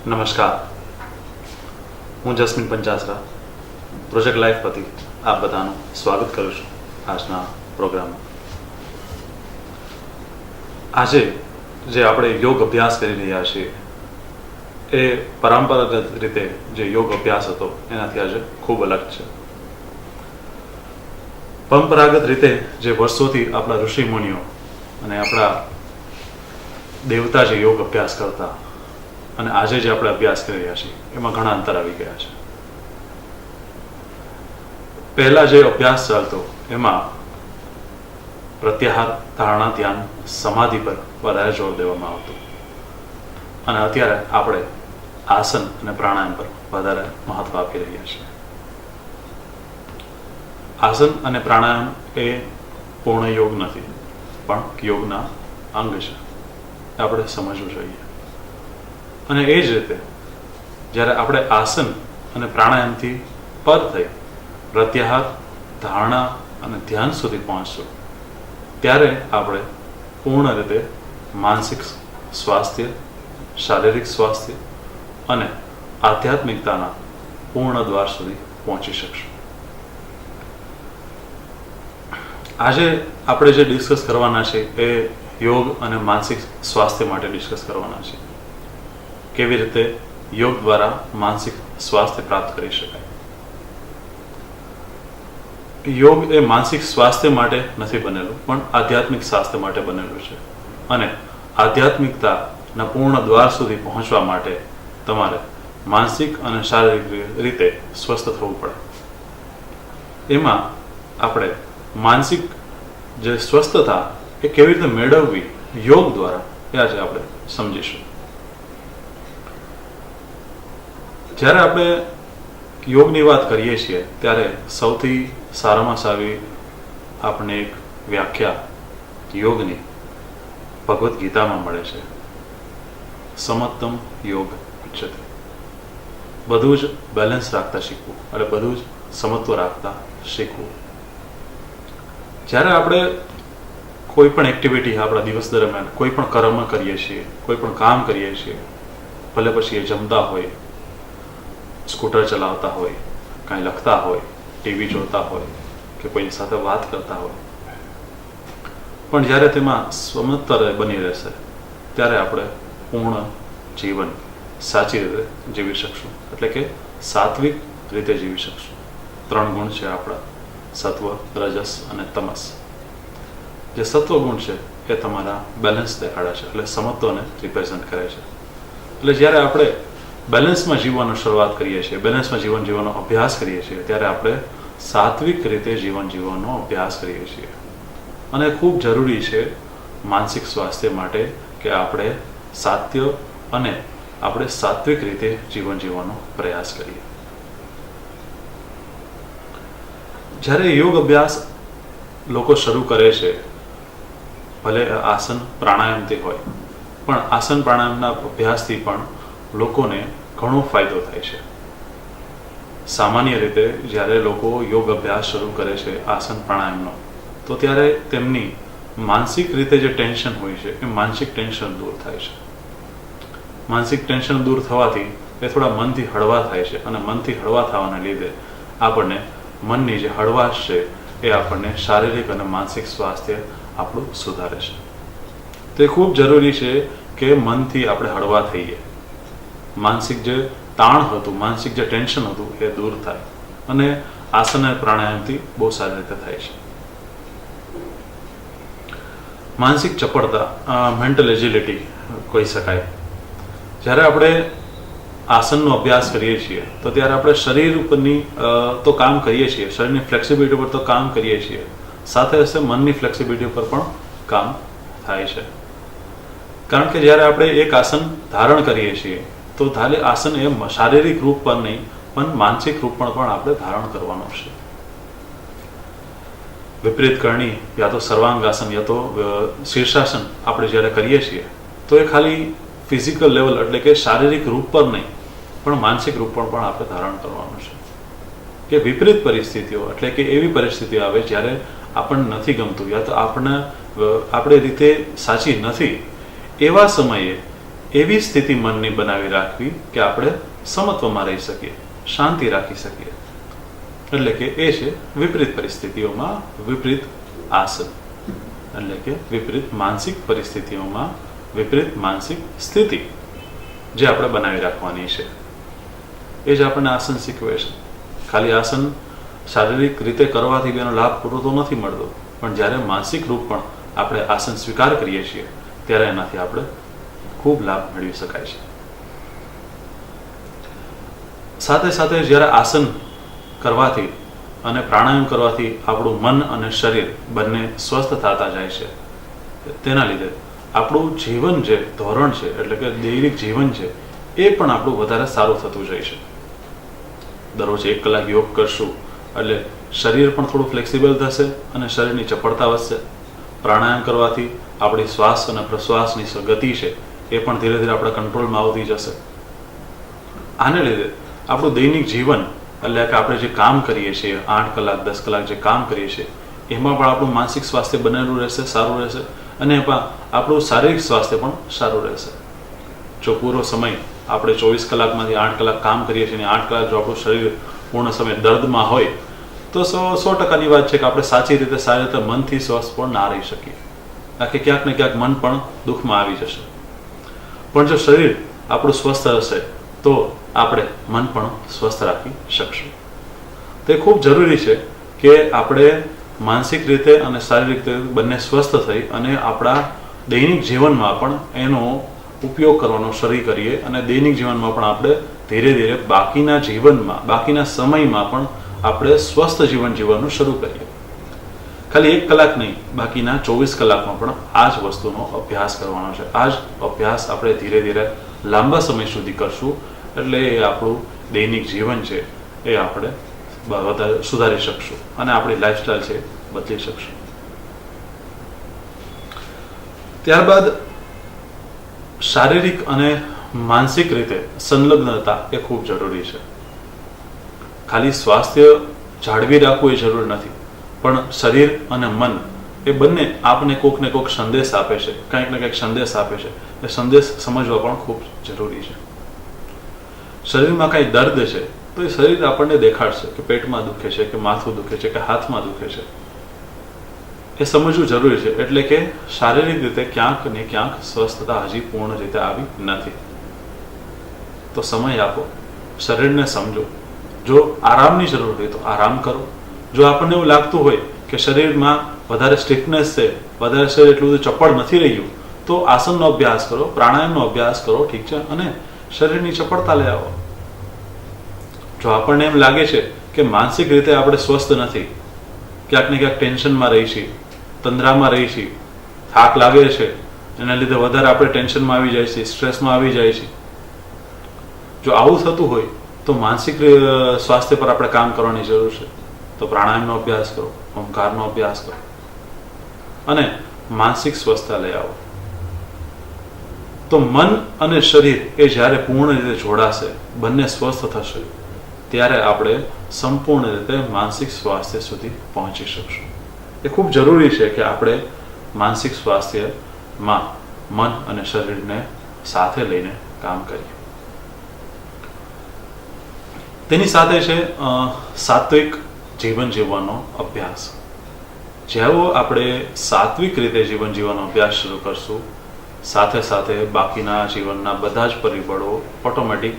નમસ્કાર, હું jasmine Panchasara project life પરથી આપ બધાનું સ્વાગત કરું છું આજના પ્રોગ્રામમાં. આજે જે આપણે યોગ અભ્યાસ કરી રહ્યા છીએ એ પરંપરાગત રીતે જે યોગ અભ્યાસ હતો એનાથી આજે ખૂબ અલગ છે. પરંપરાગત રીતે જે વર્ષોથી આપણા ઋષિ મુનિઓ અને આપણા દેવતા જે યોગ અભ્યાસ કરતા અને આજે જે આપણે અભ્યાસ કરી રહ્યા છીએ એમાં ઘણા અંતર આવી ગયા છે. પહેલા જે અભ્યાસ ચાલતો એમાં પ્રત્યાહાર, ધારણા, ધ્યાન, સમાધિ પર વધારે જોર દેવામાં આવતું અને અત્યારે આપણે આસન અને પ્રાણાયામ પર વધારે મહત્વ આપી રહ્યા છીએ. આસન અને પ્રાણાયામ એ પૂર્ણ યોગ નથી પણ યોગના અંગ છે, આપણે સમજવું જોઈએ. અને એ જ રીતે જ્યારે આપણે આસન અને પ્રાણાયામથી પર થઈ પ્રત્યાહાર, ધારણા અને ધ્યાન સુધી પહોંચશું ત્યારે આપણે પૂર્ણ રીતે માનસિક સ્વાસ્થ્ય, શારીરિક સ્વાસ્થ્ય અને આધ્યાત્મિકતાના પૂર્ણ દ્વાર સુધી પહોંચી શકશું. આજે આપણે જે ડિસ્કસ કરવાના છે એ યોગ અને માનસિક સ્વાસ્થ્ય માટે ડિસ્કસ કરવાના છે. કેવી રીતે યોગ દ્વારા માનસિક સ્વાસ્થ્ય પ્રાપ્ત કરી શકાય. યોગ એ માનસિક સ્વાસ્થ્ય માટે નથી બનેલું પણ આધ્યાત્મિક સ્વાસ્થ્ય માટે બનેલું છે અને આધ્યાત્મિકતાના પૂર્ણ દ્વાર સુધી પહોંચવા માટે તમારે માનસિક અને શારીરિક રીતે સ્વસ્થ થવું પડે. એમાં આપણે માનસિક જે સ્વસ્થતા એ કેવી રીતે મેળવવી યોગ દ્વારા એ આજે આપણે સમજીશું. જ્યારે આપણે યોગની વાત કરીએ છીએ ત્યારે સૌથી સારામાં સારી આપણને એક વ્યાખ્યા યોગની ભગવદ્ ગીતામાં મળે છે. સમત્તમ યોગ ઉચ્યતે. બધું જ બેલેન્સ રાખતા શીખવું એટલે બધું જ સમત્વ રાખતા શીખવું. જ્યારે આપણે કોઈ પણ એક્ટિવિટી આપણા દિવસ દરમિયાન કોઈ પણ કર્મ કરીએ છીએ, કોઈ પણ કામ કરીએ છીએ, ભલે પછી એ જમતા હોય, સ્કૂટર ચલાવતા હોય, કાંઈ લખતા હોય, ટીવી જોતા હોય કે કોઈની સાથે વાત કરતા હોય, પણ જ્યારે તેમાં સમત્વરે બની રહેશે ત્યારે આપણે પૂર્ણ જીવન સાચી રીતે જીવી શકશું. એટલે કે સાત્વિક રીતે જીવી શકશું. 3 ગુણ છે આપણા, સત્વ, રજસ અને તમસ. જે સત્વ ગુણ છે એ તમારા બેલેન્સ દેખાડે છે, એટલે સમત્વને રિપ્રેઝન્ટ કરે છે. એટલે જ્યારે આપણે બેલેન્સમાં જીવવાની શરૂઆત કરીએ છીએ, બેલેન્સમાં જીવન જીવવાનો અભ્યાસ કરીએ છીએ ત્યારે આપણે સાત્વિક રીતે જીવન જીવવાનો અભ્યાસ કરીએ છીએ. અને ખૂબ જરૂરી છે માનસિક સ્વાસ્થ્ય માટે કે આપણે સાત્ય અને આપણે સાત્વિક રીતે જીવન જીવવાનો પ્રયાસ કરીએ. જ્યારે યોગ અભ્યાસ લોકો શરૂ કરે છે, ભલે આસન પ્રાણાયામથી હોય, પણ આસન પ્રાણાયામના અભ્યાસથી પણ લોકોને ઘણો ફાયદો થાય છે. સામાન્ય રીતે જ્યારે લોકો યોગ અભ્યાસ શરૂ કરે છે આસન પ્રાણાયામનો, તો ત્યારે તેમની માનસિક રીતે જે ટેન્શન હોય છે એ માનસિક ટેન્શન દૂર થાય છે. માનસિક ટેન્શન દૂર થવાથી એ થોડા મનથી હળવા થાય છે અને મનથી હળવા થવાના લીધે આપણને મનની જે હળવાશ છે એ આપણને શારીરિક અને માનસિક સ્વાસ્થ્ય આપણું સુધારે છે. તે ખૂબ જરૂરી છે કે મનથી આપણે હળવા થઈએ. માનસિક જે તાણ હતું, માનસિક જે ટેન્શન હતું એ દૂર થાય અને આસન અને પ્રાણાયામથી બહુ સારી રીતે થાય છે. માનસિક ચપળતા, મેન્ટલ એજિલિટી કહી શકાય. જ્યારે આપણે આસનનો અભ્યાસ કરીએ છીએ તો ત્યારે આપણે શરીર ઉપરની તો કામ કરીએ છીએ, શરીરની ફ્લેક્સિબિલિટી પર તો કામ કરીએ છીએ, સાથે સાથે મનની ફ્લેક્સિબિલિટી પર પણ કામ થાય છે. કારણ કે જ્યારે આપણે એક આસન ધારણ કરીએ છીએ તો ધારે આસન એ શારીરિક રૂપ પર નહીં પણ માનસિક રૂપ પણ આપણે ધારણ કરવાનું છે. વિપરીત કરણી યા તો સર્વાંગાસન યા તો શીર્ષાસન આપણે જ્યારે કરીએ છીએ તો એ ખાલી ફિઝિકલ લેવલ એટલે કે શારીરિક રૂપ પર નહીં પણ માનસિક રૂપ પર પણ આપણે ધારણ કરવાનું છે. કે વિપરીત પરિસ્થિતિઓ એટલે કે એવી પરિસ્થિતિ આવે જ્યારે આપણને નથી ગમતું યા તો આપણે રીતે સાચી નથી, એવા સમયે એવી સ્થિતિ મનની બનાવી રાખવી કે આપણે સમત્વમાં રહી શકીએ, શાંતિ રાખી શકીએ. એટલે કે એ છે વિપરીત પરિસ્થિતિઓમાં વિપરીત આસન, એટલે કે વિપરીત માનસિક પરિસ્થિતિઓમાં વિપરીત માનસિક સ્થિતિ જે આપણે બનાવી રાખવાની છે. એ જ આપણને આસન શીખવે છે. ખાલી આસન શારીરિક રીતે કરવાથી એનો લાભ પૂરો તો નથી મળતો, પણ જ્યારે માનસિક રૂપ પણ આપણે આસન સ્વીકાર કરીએ છીએ ત્યારે એનાથી આપણે ખૂબ લાભ મેળવી શકાય છે. સાથે સાથે જ્યારે આસન કરવાથી અને પ્રાણાયામ કરવાથી આપણું મન અને શરીર બંને સ્વસ્થ થતા જાય છે. તેના લીધે આપણું જીવન જે ધોરણ છે, એટલે કે દૈનિક જીવન છે, એ પણ આપણું વધારે સારું થતું જાય છે. દરરોજ 1 કલાક યોગ કરશું એટલે શરીર પણ થોડું ફ્લેક્સિબલ થશે અને શરીરની ચપળતા વધશે. પ્રાણાયામ કરવાથી આપણી શ્વાસ અને પ્રશ્વાસની ગતિ છે એ પણ ધીરે ધીરે આપણા કંટ્રોલમાં આવતી જશે. આને લીધે આપણું દૈનિક જીવન, એટલે કે આપણે જે કામ કરીએ છીએ 8 કલાક 10 કલાક જે કામ કરીએ છીએ એમાં પણ આપણું માનસિક સ્વાસ્થ્ય બનેલું રહેશે, સારું રહેશે, અને એમાં આપણું શારીરિક સ્વાસ્થ્ય પણ સારું રહેશે. જો પૂરો સમય આપણે 24 કલાકમાંથી 8 કલાક કામ કરીએ છીએ અને 8 કલાક જો આપણું શરીર પૂર્ણ સમય દર્દમાં હોય તો 100% વાત છે કે આપણે સાચી રીતે સારી રીતે મનથી સ્વસ્થ પણ ના રહી શકીએ. કારણ કે ક્યાંક ને ક્યાંક મન પણ દુઃખમાં આવી જશે. પણ જો શરીર આપણું સ્વસ્થ હશે તો આપણે મન પણ સ્વસ્થ રાખી શકશું. તે ખૂબ જરૂરી છે કે આપણે માનસિક રીતે અને શારીરિક રીતે બંને સ્વસ્થ થઈ અને આપણા દૈનિક જીવનમાં પણ એનો ઉપયોગ કરવાનો શરૂ કરીએ અને દૈનિક જીવનમાં પણ આપણે ધીરે ધીરે બાકીના જીવનમાં, બાકીના સમયમાં પણ આપણે સ્વસ્થ જીવન જીવવાનું શરૂ કરીએ. ખાલી 1 કલાક નહીં, બાકીના 24 કલાકમાં પણ આ જ વસ્તુનો અભ્યાસ કરવાનો છે. આ જ અભ્યાસ આપણે ધીરે ધીરે લાંબા સમય સુધી કરશું એટલે એ આપણું દૈનિક જીવન છે એ આપણે વધારે સુધારી શકશું અને આપણી લાઈફસ્ટાઈલ છે બદલી શકશું. ત્યારબાદ શારીરિક અને માનસિક રીતે સંલગ્નતા એ ખૂબ જરૂરી છે. ખાલી સ્વાસ્થ્ય જાળવી રાખવું એ જરૂર નથી, પણ શરીર અને મન એ બંને આપને કોઈક ને કોઈક સંદેશ આપે છે, કંઈક ને કંઈક સંદેશ આપે છે. એ સંદેશ સમજવા પણ ખૂબ જરૂરી છે. શરીરમાં કાંઈ દર્દ છે તો એ શરીર આપણને દેખાડશે કે પેટમાં દુખે છે, કે માથું દુખે છે, કે હાથમાં દુખે છે. એ સમજવું જરૂરી છે. એટલે કે શારીરિક રીતે ક્યાંક ને ક્યાંક સ્વસ્થતા હજી પૂર્ણ રીતે આવી નથી. તો સમય આપો, શરીરને સમજો. જો આરામની જરૂર હોય તો આરામ કરો. જો આપણને એવું લાગતું હોય કે શરીરમાં વધારે સ્ટીફનેસ છે, વધારે શરીર એટલું બધું ચપળ નથી રહ્યું, તો આસનનો અભ્યાસ કરો, પ્રાણાયામનો અભ્યાસ કરો, ઠીક છે, અને શરીરની ચપળતા લઈ આવો. જો આપણને એમ લાગે છે કે માનસિક રીતે આપણે સ્વસ્થ નથી, ક્યાંક ને ક્યાંક ટેન્શનમાં રહી છીએ, તંદ્રામાં રહી છીએ, થાક લાગે છે, એના લીધે વધારે આપણે ટેન્શનમાં આવી જાય છીએ, સ્ટ્રેસમાં આવી જાય છીએ, જો આવું થતું હોય તો માનસિક સ્વાસ્થ્ય પર આપણે કામ કરવાની જરૂર છે. તો પ્રાણાયામનો અભ્યાસ કરો, ઓમકારનો અભ્યાસ કરો અને માનસિક સ્વસ્થતા લઈ આવો. તો મન અને શરીર એ જ્યારે પૂર્ણ રીતે જોડાશે, બંને સ્વસ્થ થશે, ત્યારે આપણે સંપૂર્ણ રીતે માનસિક સ્વાસ્થ્ય સુધી પહોંચી શકશું. એ ખૂબ જરૂરી છે કે આપણે માનસિક સ્વાસ્થ્યમાં મન અને શરીરને સાથે લઈને કામ કરીએ. તેની સાથે છે સાત્વિક જીવન જીવવાનો અભ્યાસ. જેવો આપણે સાત્વિક રીતે જીવન જીવવાનો અભ્યાસ શરૂ કરશું, સાથે સાથે બાકીના જીવનના બધા જ પરિબળો ઓટોમેટિક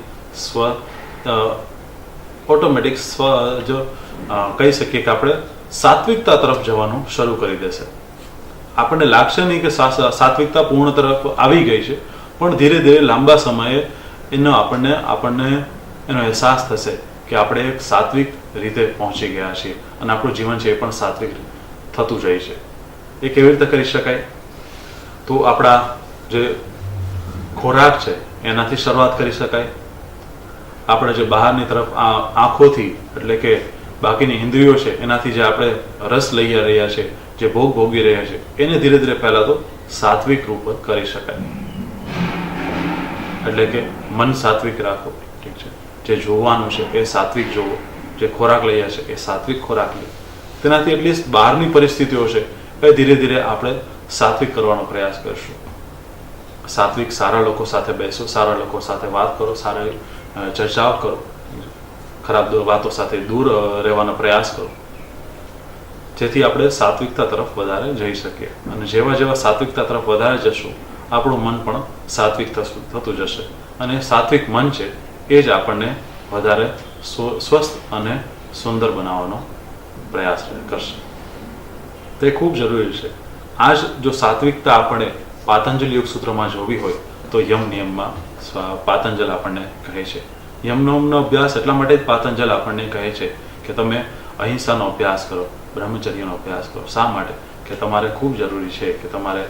જો કહી શકીએ કે આપણે સાત્વિકતા તરફ જવાનું શરૂ કરી દેશે. આપણને લાગશે નહીં કે સાત્વિકતા પૂર્ણ તરફ આવી ગઈ છે, પણ ધીરે ધીરે લાંબા સમયે આપણને એનો અહેસાસ થશે કે આપણે એક સાત્વિક રીતે પહોંચી ગયા છીએ અને આપણું જીવન છે એ પણ સાત્વિક થતું જાય છે. એ કેવી રીતે કરી શકાય? તો આપણા જે ખોરાક છે એનાથી શરૂઆત કરી શકાય. આપણે જે બહારની તરફ આંખોથી, એટલે કે બાકીની ઇન્દ્રિયો છે એનાથી જે આપણે રસ લઈ રહ્યા છે, જે ભોગ ભોગવી રહ્યા છે, એને ધીરે ધીરે પહેલા તો સાત્વિક રૂપ કરી શકાય. એટલે કે મન સાત્વિક રાખો, ઠીક છે, જે જોવાનું છે એ સાત્વિક જોવો, જે ખોરાક લઈએ છે એ સાત્વિક ખોરાક લે. તેનાથી એટલીસ્ટ બહારની પરિસ્થિતિઓ છે એ ધીરે ધીરે આપણે સાત્વિક કરવાનો પ્રયાસ કરશું. સાત્વિક સારા લોકો સાથે બેસો, સારા લોકો સાથે વાત કરો, સારી ચર્ચાઓ કરો, ખરાબ વાતો સાથે દૂર રહેવાનો પ્રયાસ કરો, જેથી આપણે સાત્વિકતા તરફ વધારે જઈ શકીએ. અને જેવા જેવા સાત્વિકતા તરફ વધારે જશું, આપણું મન પણ સાત્વિક થતું જશે. અને સાત્વિક મન છે એ જ આપણને વધારે સ્વસ્થ અને સુંદર બનાવવાનો પ્રયાસ કરશે. તે ખૂબ જરૂરી છે. આ જ જો સાત્વિકતા આપણે પાતંજલિ યોગ સૂત્રમાં જોવી હોય તો યમ નિયમમાં પાતંજલ આપણને કહે છે. યમનો અભ્યાસ એટલા માટે જ પાતંજલ આપણને કહે છે કે તમે અહિંસાનો અભ્યાસ કરો, બ્રહ્મચર્યનો અભ્યાસ કરો. શા માટે? કે તમારે ખૂબ જરૂરી છે કે તમારે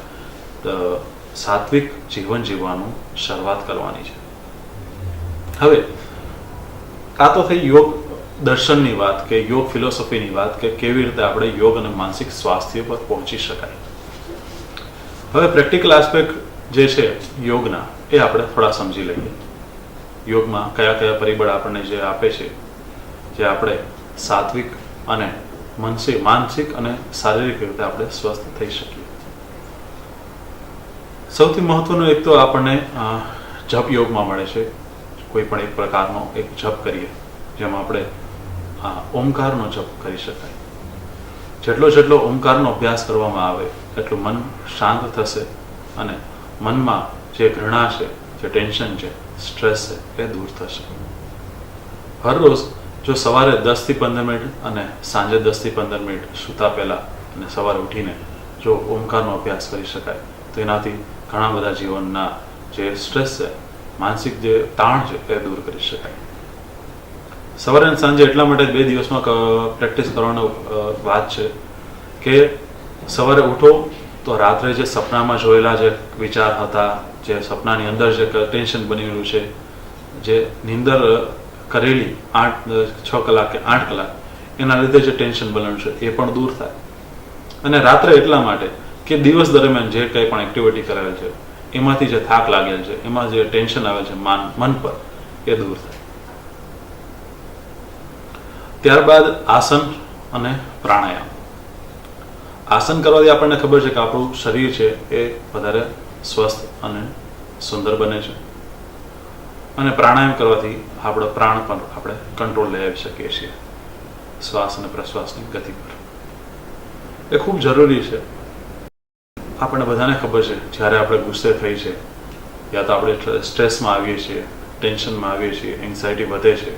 સાત્વિક જીવન જીવવાનું શરૂઆત કરવાની છે. હવે આ તો થઈ યોગ દર્શનની વાત કે યોગ ફિલોસોફીની વાત કે કેવી રીતે આપણે યોગ અને માનસિક સ્વાસ્થ્ય પર પહોંચી શકાય. હવે પ્રેક્ટિકલ આસ્પેક્ટ જે છે યોગના એ આપણે થોડા સમજી લઈએ. યોગમાં કયા કયા પરિબળ આપણને જે આપે છે, જે આપણે સાત્વિક અને માનસિક અને શારીરિક રીતે આપણે સ્વસ્થ થઈ શકીએ. સૌથી મહત્વનું એક તો આપણને જપ યોગમાં મળે છે. કોઈ પણ એક પ્રકારનો એક જપ કરીએ જેમાં આપણે ઓમકારનો જપ કરી શકાય. જેટલો ઓમકારનો અભ્યાસ કરવામાં આવે એટલું મન શાંત થશે અને મનમાં જે ઘૃણા છે, જે ટેન્શન છે, સ્ટ્રેસ છે એ દૂર થશે. હરરોજ જો સવારે 10 થી 15 મિનિટ અને સાંજે 10 થી 15 મિનિટ સૂતા પહેલા અને સવારે ઉઠીને જો ઓમકારનો અભ્યાસ કરી શકાય તો એનાથી ઘણા બધા જીવનના જે સ્ટ્રેસ છે, માનસિક જે તાણ છે એ દૂર કરી શકાય. સવારે અને સાંજે એટલા માટે 2 દિવસમાં પ્રેક્ટિસ કરવાનો વાત છે કે સવારે ઉઠો તો રાત્રે જે સપનામાં જોયેલા જે વિચાર હતા, જે સપનાની અંદર જે ટેન્શન બનેલું છે, જે નીંદર કરેલી 6 કલાક કે 8 કલાક એના લીધે જે ટેન્શન બનેલું છે એ પણ દૂર થાય. અને રાત્રે એટલા માટે કે દિવસ દરમિયાન જે કંઈ પણ એક્ટિવિટી કરેલ છે એમાંથી જે થાક લાગેલ છે, એમાં જે ટેન્શન આવે છે મન પર, એ દૂર થાય. ત્યારબાદ આસન અને પ્રાણાયામ. આસન કરવાથી આપણને ખબર છે કે આપણું શરીર છે એ વધારે સ્વસ્થ અને સુંદર બને છે. અને પ્રાણાયામ કરવાથી આપણા પ્રાણ પર આપણે કંટ્રોલ લઈ આવી શકીએ છીએ, શ્વાસ અને પ્રશ્વાસની ગતિ પર. એ ખૂબ જરૂરી છે. આપણને બધાને ખબર છે જ્યારે આપણે ગુસ્સે થઈ છે, યા તો આપણે સ્ટ્રેસમાં આવીએ છીએ, ટેન્શનમાં આવીએ છીએ, એન્ઝાયટી વધે છે,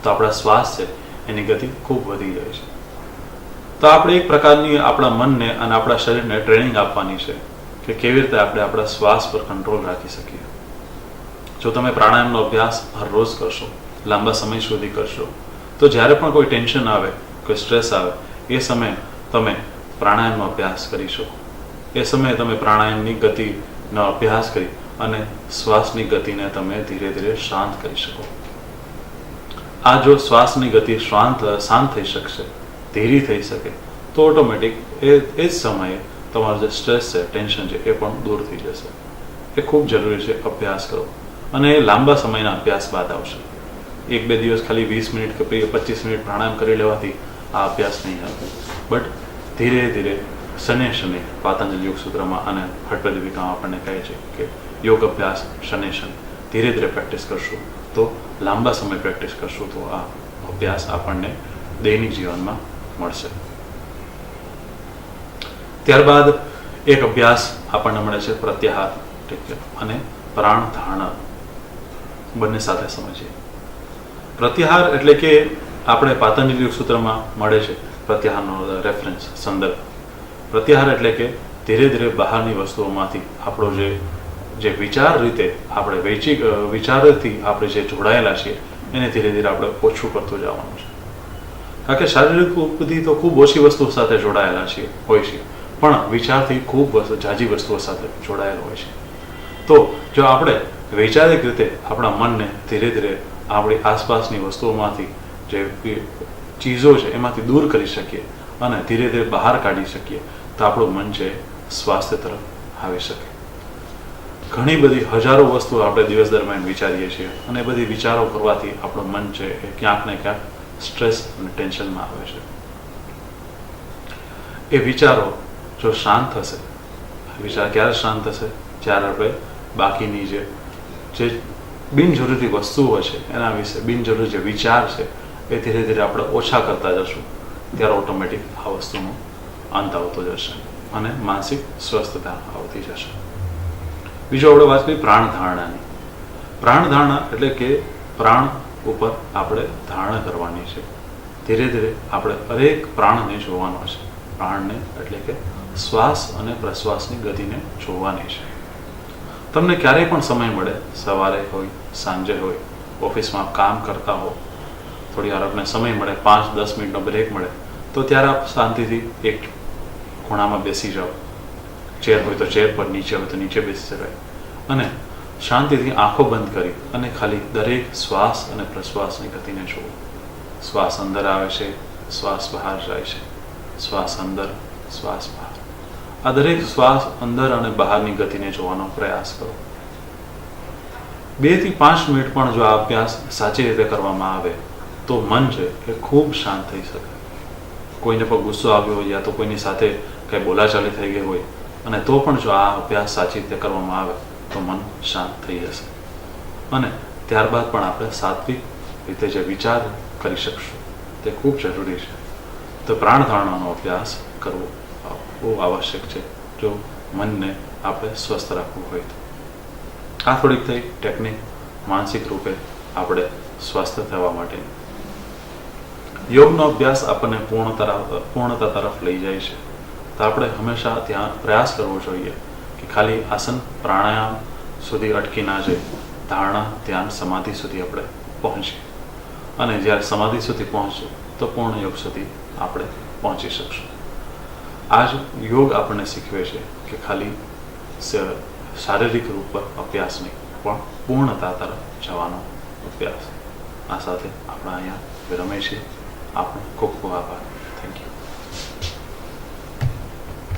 તો આપણા શ્વાસ છે એની ગતિ ખૂબ વધી જાય છે. તો આપણે એક પ્રકારની આપણા મનને અને આપણા શરીરને ટ્રેનિંગ આપવાની છે કે કેવી રીતે આપણે આપણા શ્વાસ પર કંટ્રોલ રાખી શકીએ. જો તમે પ્રાણાયામનો અભ્યાસ હરરોજ કરશો, લાંબા સમય સુધી કરશો, તો જ્યારે પણ કોઈ ટેન્શન આવે, કોઈ સ્ટ્રેસ આવે, એ સમયે તમે પ્રાણાયામનો અભ્યાસ કરી શકો. એ સમયે તમે પ્રાણાયામની ગતિનો અભ્યાસ કરી અને શ્વાસની ગતિને તમે ધીરે ધીરે શાંત કરી શકો. આ જો શ્વાસની ગતિ શાંત થઈ શકશે, ધીરી થઈ શકે, તો ઓટોમેટિક એ જ સમયે તમારો જે સ્ટ્રેસ છે, ટેન્શન છે એ પણ દૂર થઈ જશે. એ ખૂબ જરૂરી છે. અભ્યાસ કરો અને એ લાંબા સમયના અભ્યાસ બાદ આવશે. 1-2 દિવસ ખાલી 20 મિનિટ કે 25 મિનિટ પ્રાણાયામ કરી લેવાથી આ અભ્યાસ નહીં આવે. બટ ધીરે ધીરે શનૈ પાતંજલિ યોગ સૂત્રમાં અને હઠપદીપિકામાં આપણને કહે છે કે યોગ અભ્યાસ શનૈ ધીરે ધીરે પ્રેક્ટિસ કરશું તો લાંબા સમય પ્રેક્ટિસ કરશું તો આ અભ્યાસ આપણને દૈનિક જીવનમાં મળશે. ત્યારબાદ એક અભ્યાસ આપણને મળે છે પ્રત્યાહાર અને પ્રાણ ધારણા. બંને સાથે સમજીએ. પ્રત્યાહાર એટલે કે આપણે પાતંજલિ યોગ સૂત્રમાં મળે છે પ્રત્યાહારનો રેફરન્સ સંદર્ભ. પ્રત્યાહાર એટલે કે ધીરે ધીરે બહારની વસ્તુઓમાંથી આપણો જે વિચાર રીતે આપણે વિચારથી આપણે જે જોડાયેલા છીએ એને ધીરે ધીરે આપણે ઓછું કરતું જવાનું છે. કારણ કે શારીરિક બુદ્ધિ તો ખૂબ ઓછી વસ્તુઓ સાથે જોડાયેલા હોય છે, પણ વિચારથી ખૂબ ઝાઝી વસ્તુઓ સાથે જોડાયેલા હોય છે. તો જો આપણે વૈચારિક રીતે આપણા મનને ધીરે ધીરે આપણી આસપાસની વસ્તુઓમાંથી જે ચીજો છે એમાંથી દૂર કરી શકીએ અને ધીરે ધીરે બહાર કાઢી શકીએ તો આપણું મન છે સ્વાસ્થ્ય તરફ આવી શકે. ઘણી બધી હજારો વસ્તુઓ આપણે દિવસ દરમિયાન વિચારીએ છીએ અને એ બધી વિચારો કરવાથી આપણું મન છે એ ક્યાંક ને ક્યાંક સ્ટ્રેસ અને ટેન્શનમાં આવે છે. એ વિચારો જો શાંત થશે, વિચાર ક્યારે શાંત થશે? જ્યારે આપણે બાકીની જે બિનજરૂરી વસ્તુઓ છે એના વિશે બિનજરૂરી જે વિચાર છે એ ધીરે ધીરે આપણે ઓછા કરતા જશું, ત્યારે ઓટોમેટિક આ વસ્તુનો અંત આવતો જશે અને માનસિક સ્વસ્થતા આવતી જશે. બીજો આપણે વાત કરીએ પ્રાણ ધારણાની. પ્રાણ ધારણા એટલે કે પ્રાણ ઉપર આપણે ધારણા કરવાની છે. ધીરે ધીરે આપણે હરેક પ્રાણને જોવાનો છે. પ્રાણને એટલે કે શ્વાસ અને પ્રશ્વાસની ગતિને જોવાની છે. તમને ક્યારેય પણ સમય મળે, સવારે હોય, સાંજે હોય, ઓફિસમાં કામ કરતા હો, થોડી વાર આપને સમય મળે, 5-10 મિનિટનો બ્રેક મળે, તો ત્યારે આપ શાંતિથી એક ખૂણામાં બેસી જાઓ. ચેર હોય તો ચેર પર, નીચે હોય તો નીચે બેસી શકાય, અને શાંતિથી આંખો બંધ કરી અને ખાલી દરેક શ્વાસ અને પ્રશ્વાસની ગતિને જુઓ. શ્વાસ અંદર આવે છે, શ્વાસ બહાર જાય છે, શ્વાસ અંદર, શ્વાસ બહાર. આ દરેક શ્વાસ અંદર અને બહારની ગતિને જોવાનો પ્રયાસ કરો. 2 થી 5 મિનિટ પણ જો આ અભ્યાસ સાચી રીતે કરવામાં આવે તો મન છે એ ખૂબ શાંત થઈ શકે. કોઈને પણ ગુસ્સો આવ્યો હોય યા તો કોઈની સાથે કંઈ બોલાચાલી થઈ ગઈ હોય, અને તો પણ જો આ અભ્યાસ સાચી રીતે કરવામાં આવે તો મન શાંત થઈ જશે, અને ત્યારબાદ પણ આપણે સાત્વિક રીતે જે વિચાર કરી શકશું તે ખૂબ જરૂરી છે. તો પ્રાણ ધારણાનો અભ્યાસ કરવો બહુ આવશ્યક છે જો મનને આપણે સ્વસ્થ રાખવું હોય તો. આ થોડીક થઈ ટેકનિક માનસિક રૂપે આપણે સ્વસ્થ થવા માટે. યોગનો અભ્યાસ આપણને પૂર્ણતા તરફ લઈ જાય છે, તો આપણે હંમેશા ત્યાં પ્રયાસ કરવો જોઈએ કે ખાલી આસન પ્રાણાયામ સુધી અટકી ના જાય, ધારણા, ધ્યાન, સમાધિ સુધી આપણે પહોંચીએ, અને જ્યારે સમાધિ સુધી પહોંચીએ તો પૂર્ણ યોગ સુધી આપણે પહોંચી શકશું. આ જ યોગ આપણને શીખવે છે કે ખાલી શારીરિક રૂપ અભ્યાસ નહીં, પણ પૂર્ણતા તરફ જવાનો અભ્યાસ. આ સાથે આપણે અહીંયા વિરમીએ છીએ. આપનો ખૂબ ખૂબ આભાર. Thank you.